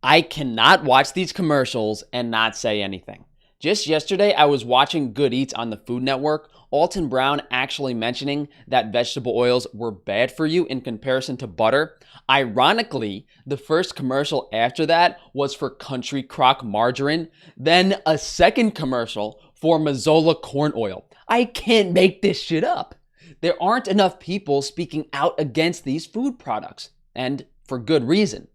I cannot watch these commercials and not say anything. Just yesterday, I was watching Good Eats on the Food Network. Alton Brown actually mentioning that vegetable oils were bad for you in comparison to butter. Ironically, the first commercial after that was for Country Crock margarine, then a second commercial for Mazola corn oil. I can't make this shit up. There aren't enough people speaking out against these food products, and for good reason.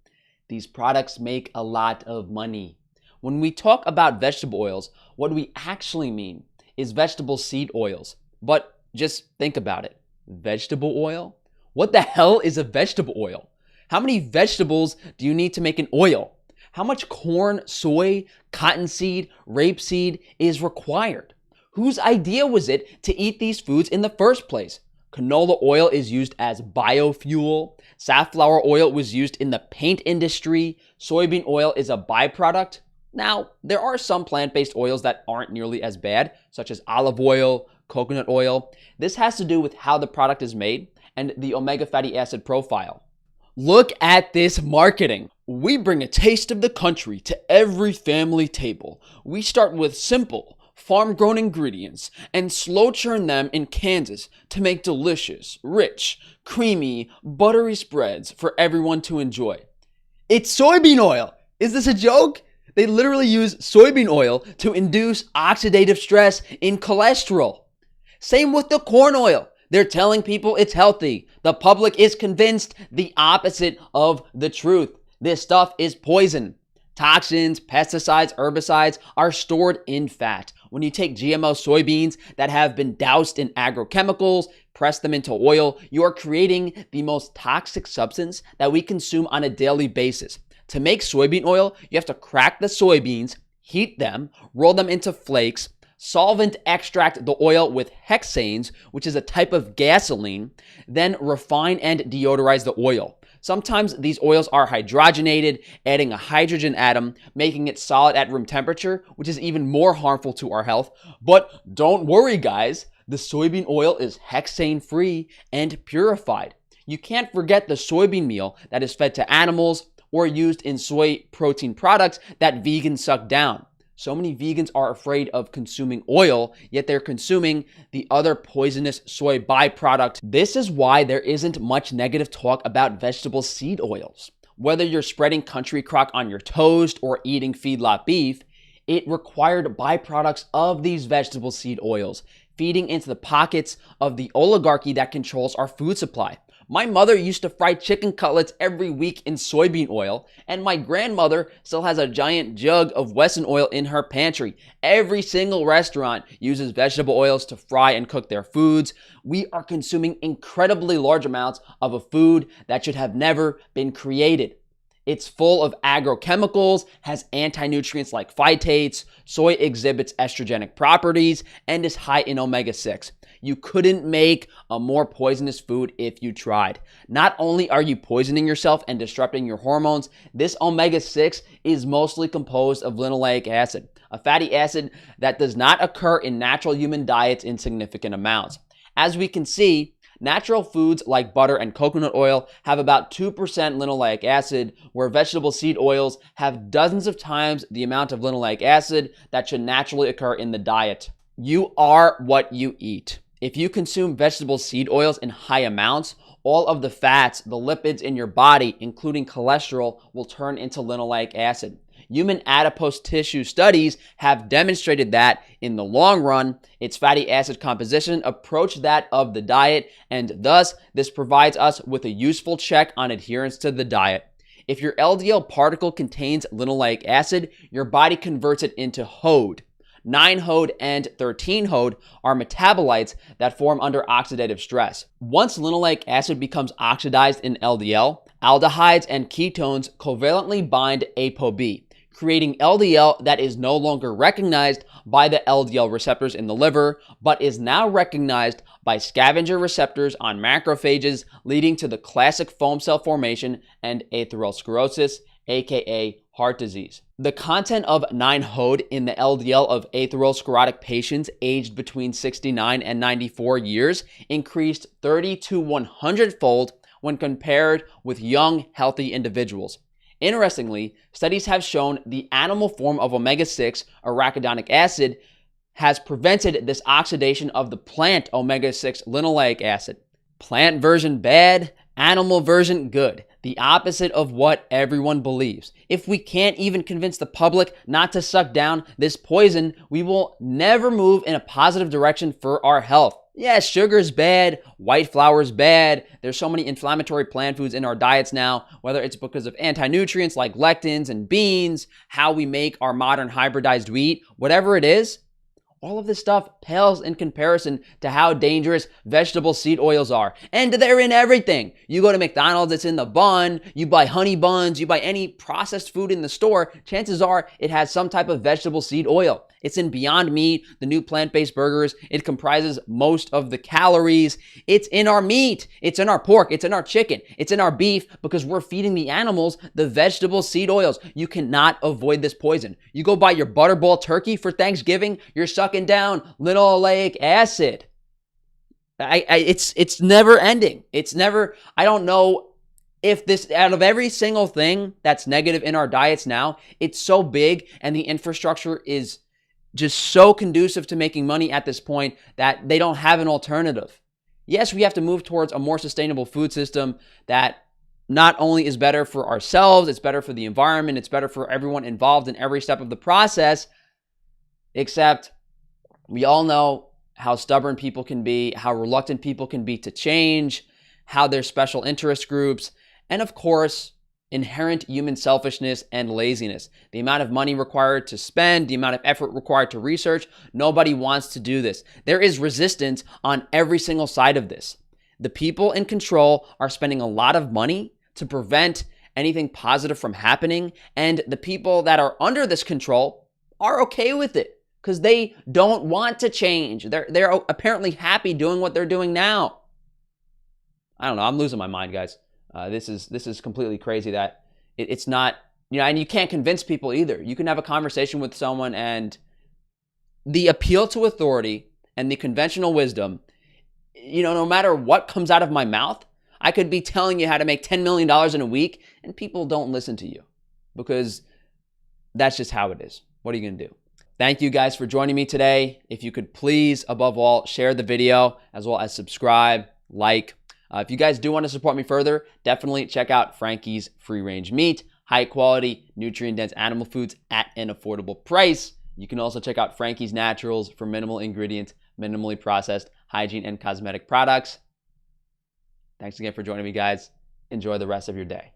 These products make a lot of money. When we talk about vegetable oils, what we actually mean is vegetable seed oils. But just think about it. Vegetable oil? What the hell is a vegetable oil? How many vegetables do you need to make an oil? How much corn, soy, cottonseed, rapeseed is required? Whose idea was it to eat these foods in the first place? Canola oil is used as biofuel. Safflower oil was used in the paint industry. Soybean oil is a byproduct. Now, there are some plant-based oils that aren't nearly as bad, such as olive oil, coconut oil. This has to do with how the product is made and the omega fatty acid profile. Look at this marketing. We bring a taste of the country to every family table. We start with simple, farm-grown ingredients and slow churn them in Kansas to make delicious, rich, creamy, buttery spreads for everyone to enjoy. It's soybean oil! Is this a joke? They literally use soybean oil to induce oxidative stress in cholesterol. Same with the corn oil. They're telling people it's healthy. The public is convinced the opposite of the truth. This stuff is poison. Toxins, pesticides, herbicides are stored in fat. When you take GMO soybeans that have been doused in agrochemicals, press them into oil, you are creating the most toxic substance that we consume on a daily basis. To make soybean oil, you have to crack the soybeans, heat them, roll them into flakes, solvent extract the oil with hexanes, which is a type of gasoline, then refine and deodorize the oil. Sometimes these oils are hydrogenated, adding a hydrogen atom, making it solid at room temperature, which is even more harmful to our health. But don't worry, guys. The soybean oil is hexane-free and purified. You can't forget the soybean meal that is fed to animals or used in soy protein products that vegans suck down. So many vegans are afraid of consuming oil, yet they're consuming the other poisonous soy byproduct. This is why there isn't much negative talk about vegetable seed oils. Whether you're spreading Country Crock on your toast or eating feedlot beef, it required byproducts of these vegetable seed oils, feeding into the pockets of the oligarchy that controls our food supply. My mother used to fry chicken cutlets every week in soybean oil, and my grandmother still has a giant jug of Wesson oil in her pantry. Every single restaurant uses vegetable oils to fry and cook their foods. We are consuming incredibly large amounts of a food that should have never been created. It's full of agrochemicals, has anti-nutrients like phytates, soy exhibits estrogenic properties, and is high in omega-6. You couldn't make a more poisonous food if you tried. Not only are you poisoning yourself and disrupting your hormones, this omega-6 is mostly composed of linoleic acid, a fatty acid that does not occur in natural human diets in significant amounts. As we can see, natural foods like butter and coconut oil have about 2% linoleic acid, where vegetable seed oils have dozens of times the amount of linoleic acid that should naturally occur in the diet. You are what you eat. If you consume vegetable seed oils in high amounts, all of the fats, the lipids in your body, including cholesterol, will turn into linoleic acid. Human adipose tissue studies have demonstrated that, in the long run, its fatty acid composition approached that of the diet, and thus, this provides us with a useful check on adherence to the diet. If your LDL particle contains linoleic acid, your body converts it into HOD. 9-HOD and 13-HOD are metabolites that form under oxidative stress. Once linoleic acid becomes oxidized in LDL, aldehydes and ketones covalently bind ApoB, creating LDL that is no longer recognized by the LDL receptors in the liver, but is now recognized by scavenger receptors on macrophages, leading to the classic foam cell formation and atherosclerosis, aka heart disease. The content of 9-HOD in the LDL of atherosclerotic patients aged between 69 and 94 years increased 30 to 100-fold when compared with young, healthy individuals. Interestingly, studies have shown the animal form of omega-6, arachidonic acid, has prevented this oxidation of the plant omega-6 linoleic acid. Plant version bad, animal version good. The opposite of what everyone believes. If we can't even convince the public not to suck down this poison, we will never move in a positive direction for our health. Yes, sugar's bad, white flour's bad. There's so many inflammatory plant foods in our diets now, whether it's because of anti-nutrients like lectins and beans, how we make our modern hybridized wheat, whatever it is. All of this stuff pales in comparison to how dangerous vegetable seed oils are. And they're in everything. You go to McDonald's, it's in the bun. You buy honey buns, you buy any processed food in the store, chances are it has some type of vegetable seed oil. It's in Beyond Meat, the new plant-based burgers. It comprises most of the calories. It's in our meat. It's in our pork. It's in our chicken. It's in our beef because we're feeding the animals the vegetable seed oils. You cannot avoid this poison. You go buy your Butterball turkey for Thanksgiving, you're sucking down linoleic acid. It's never ending. It's never, I don't know if this, out of every single thing that's negative in our diets now, it's so big and the infrastructure is just so conducive to making money at this point that they don't have an alternative. Yes, we have to move towards a more sustainable food system that not only is better for ourselves, it's better for the environment, it's better for everyone involved in every step of the process, except we all know how stubborn people can be, how reluctant people can be to change, how there's special interest groups, and of course, inherent human selfishness and laziness. The amount of money required to spend, the amount of effort required to research, nobody wants to do this. There is resistance on every single side of this. The people in control are spending a lot of money to prevent anything positive from happening, and the people that are under this control are okay with it because they don't want to change. They're apparently happy doing what they're doing now. I don't know. I'm losing my mind, guys. This is completely crazy that it's not, and you can't convince people either. You can have a conversation with someone and the appeal to authority and the conventional wisdom, no matter what comes out of my mouth, I could be telling you how to make $10 million in a week and people don't listen to you because that's just how it is. What are you going to do? Thank you guys for joining me today. If you could please, above all, share the video as well as subscribe, like. If you guys do want to support me further, definitely check out Frankie's Free Range Meat, high quality, nutrient-dense animal foods at an affordable price. You can also check out Frankie's Naturals for minimal ingredients, minimally processed hygiene and cosmetic products. Thanks again for joining me, guys. Enjoy the rest of your day.